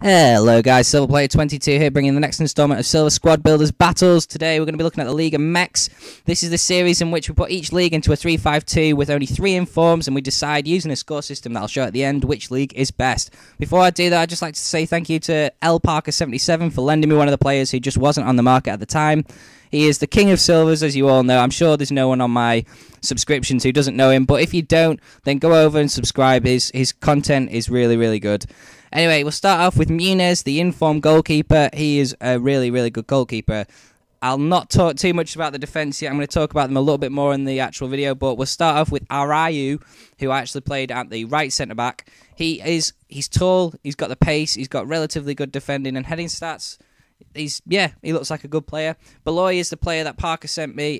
Hello guys, SilverPlayer22 here, bringing the next installment of Silver Squad Builders Battles. Today we're going to be looking at the Liga mechs. This is the series in which we put each league into a 3-5-2 with only 3 informs, and we decide, using a score system that I'll show at the end, which league is best. Before I do that, I'd just like to say thank you to LParker77 for lending me one of the players who just wasn't on the market at the time. He is the king of silvers, as you all know. I'm sure there's no one on my subscriptions who doesn't know him, but if you don't, then go over and subscribe. His content is really, really good. Anyway, we'll start off with Muniz, the inform goalkeeper. He is a really, really good goalkeeper. I'll not talk too much about the defence yet. I'm going to talk about them a little bit more in the actual video, but we'll start off with Arayu, who actually played at the right centre-back. He's tall, he's got the pace, he's got relatively good defending and heading stats. He looks like a good player. Beloy is the player that Parker sent me.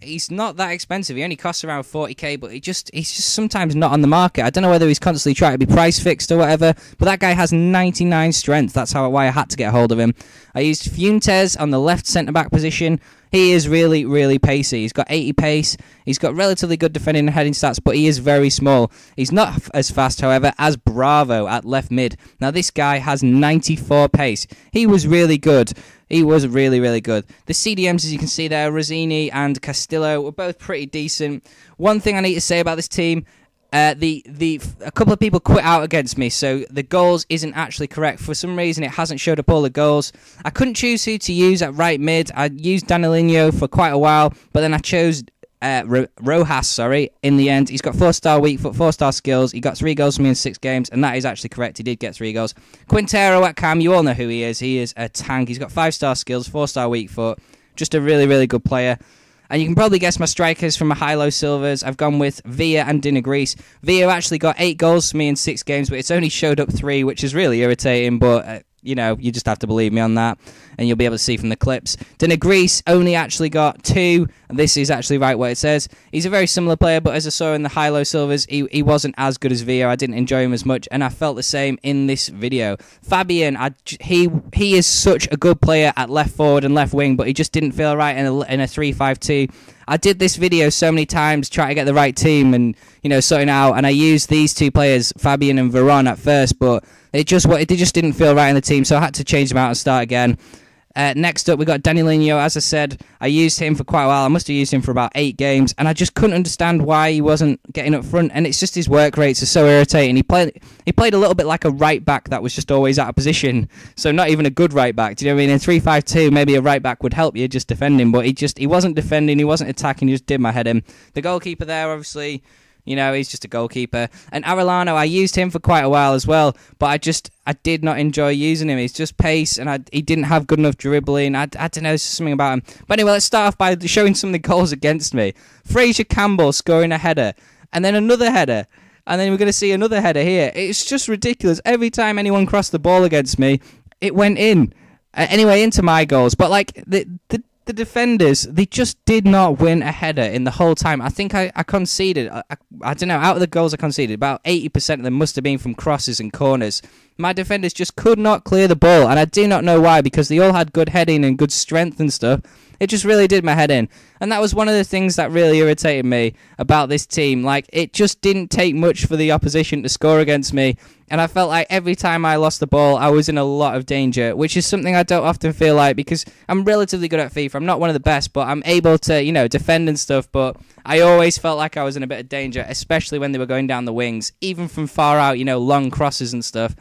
He's not that expensive. He only costs around 40k, but he's just sometimes not on the market. I don't know whether he's constantly trying to be price fixed or whatever, but that guy has 99 strength. That's why I had to get a hold of him. I used Fuentes on the left centre-back position. He is really, really pacey. He's got 80 pace. He's got relatively good defending and heading stats, but he is very small. He's not as fast, however, as Bravo at left mid. Now, this guy has 94 pace. He was really good. He was really, really good. The CDMs, as you can see there, Rossini and Castillo, were both pretty decent. One thing I need to say about this team, a couple of people quit out against me, so the goals isn't actually correct. For some reason, it hasn't showed up all the goals. I couldn't choose who to use at right mid. I used Danilinho for quite a while, but then I chose Rojas, in the end. He's got 4-star weak foot, 4-star skills. He got 3 goals for me in 6 games, and that is actually correct. He did get 3 goals. Quintero at cam, you all know who he is. He is a tank. He's got 5-star skills, 4-star weak foot. Just a really, really good player. And you can probably guess my strikers from my high-low silvers. I've gone with Villa and Dinagris. Villa actually got 8 goals for me in 6 games, but it's only showed up 3, which is really irritating, but you just have to believe me on that, and you'll be able to see from the clips. Dinagris only actually got 2, and this is actually right what it says. He's a very similar player, but as I saw in the high-low silvers, he wasn't as good as Villa. I didn't enjoy him as much, and I felt the same in this video. Fabian, he is such a good player at left forward and left wing, but he just didn't feel right in a 3-5-2. I did this video so many times trying to get the right team and sorting out, and I used these 2 players, Fabian and Veron, at first, but it just didn't feel right in the team, so I had to change them out and start again. Next up, we got Danilinho. As I said, I used him for quite a while. I must have used him for about 8 games, and I just couldn't understand why he wasn't getting up front, and it's just his work rates are so irritating. He played a little bit like a right-back that was just always out of position, so not even a good right-back. Do you know what I mean? In 3-5-2, maybe a right-back would help you just defending, but he wasn't defending, he wasn't attacking, he just did my head in. The goalkeeper there, obviously, he's just a goalkeeper. And Arellano, I used him for quite a while as well, but I did not enjoy using him. He's just pace, and he didn't have good enough dribbling. I don't know, there's something about him. But anyway, let's start off by showing some of the goals against me. Fraser Campbell scoring a header, and then another header, and then we're going to see another header here. It's just ridiculous. Every time anyone crossed the ball against me, it went in. Anyway, into my goals. But the defenders, they just did not win a header in the whole time. I think I conceded, I don't know, out of the goals I conceded, about 80% of them must have been from crosses and corners. My defenders just could not clear the ball, and I do not know why, because they all had good heading and good strength and stuff. It just really did my head in. And that was one of the things that really irritated me about this team. It just didn't take much for the opposition to score against me. And I felt like every time I lost the ball, I was in a lot of danger, which is something I don't often feel like, because I'm relatively good at FIFA. I'm not one of the best, but I'm able to, defend and stuff. But I always felt like I was in a bit of danger, especially when they were going down the wings, even from far out, long crosses and stuff.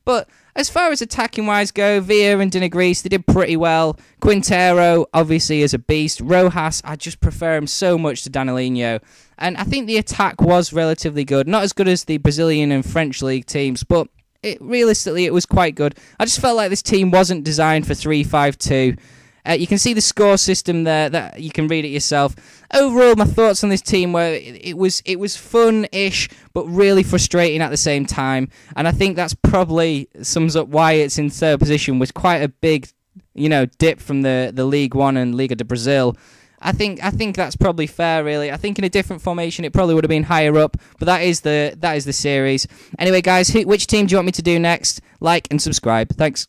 But as far as attacking-wise go, Villa and Dinagris, they did pretty well. Quintero, obviously, is a beast. Rojas, I just prefer him so much to Danilinho. And I think the attack was relatively good. Not as good as the Brazilian and French league teams, but realistically, it was quite good. I just felt like this team wasn't designed for 3-5-2. You can see the score system there, that you can read it yourself. Overall, my thoughts on this team were it was fun-ish, but really frustrating at the same time. And I think that's probably sums up why it's in 3rd position, with quite a big, dip from the League One and Liga de Brazil. I think that's probably fair, really. I think in a different formation, it probably would have been higher up, but that is the series. Anyway, guys, which team do you want me to do next? Like and subscribe. Thanks.